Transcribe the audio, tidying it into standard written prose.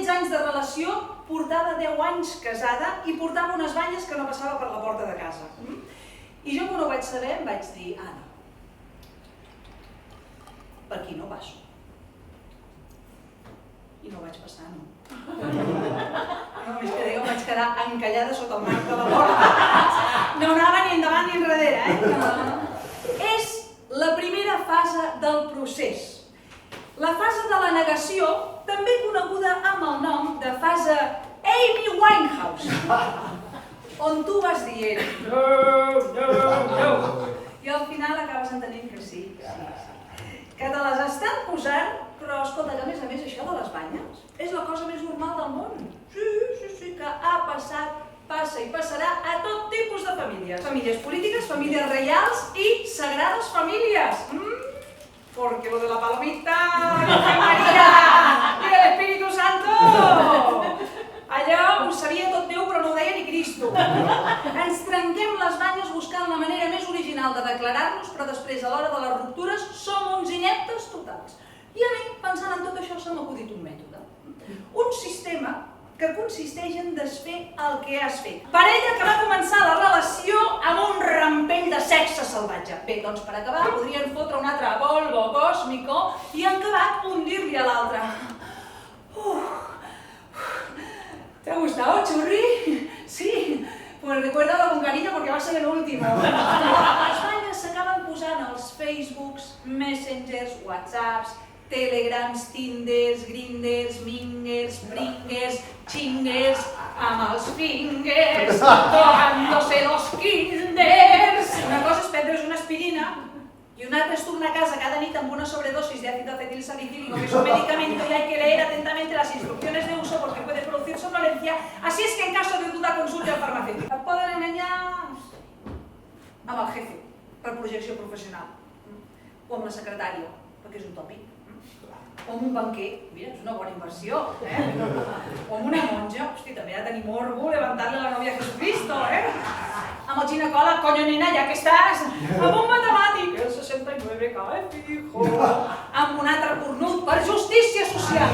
16 anys de relació, portava 10 anys casada i portava unes banyes que no passava per la porta de casa. I jo quan ho vaig saber em vaig dir, ah no, per aquí no passo. I no vaig passar, no. Només que em vaig quedar encallada sota el marc de la porta. No anava ni endavant ni enrere, És la primera fase del procés. La fase de la negació, també coneguda amb el nom de fase Amy Winehouse, on tu vas dient no, no, no, i al final acabes entenent que sí, que te les estan posant, però escolta, que a més això de les banyes és la cosa més normal del món. Sí, que ha passat, passa i passarà a tot tipus de famílies. Famílies polítiques, famílies reials i sagrades famílies. Porque lo de la palomita, María y el Espíritu Santo, allò ho sabia tot Déu però no ho deia ni Cristo. Ens trenquem les banyes buscant la manera més original de declarar-nos, però després a l'hora de les ruptures som uns ineptes totals. I a mi, pensant en tot això, se m'ha acudit un mètode. Un sistema que consisteix en desfer el que has fet. Parella que va començar la relació amb un rampell de sexe salvatge. Bé, doncs per acabar podrien fotre un altre polvo cósmico i en acabat hundir-li a l'altre. ¿Te ha gustado, churri? Sí, pues recuérdalo con cariño porque va a ser el último. Les banyes s'acaben posant als Facebooks, Messengers, Whatsapps, Telegrams, Tinders, Grinders, Mingers, Bringers, Chingers, amb els fingers, tocándose los kinders. Una cosa és prendre's una aspirina y una altra es tornar a casa cada nit amb una sobredosis de ácido acetilsalicílico, que es un medicamento y hay que leer atentamente las instrucciones de uso porque puede producir somnolencia, así es que en caso de duda consulte al farmacéutico. Et poden enganyar amb el jefe per projecció professional, o amb la secretària, perquè és un tòpic, o amb un banquer, mira, és una bona inversió, o amb una monja, hosti, també ha de tenir morbo levantar-li la novia a Jesucristo, amb el ginecòleg, coño nena, ja que estàs, amb un matemàtic, el 69 cae fijo, amb un altre cornut per justícia social.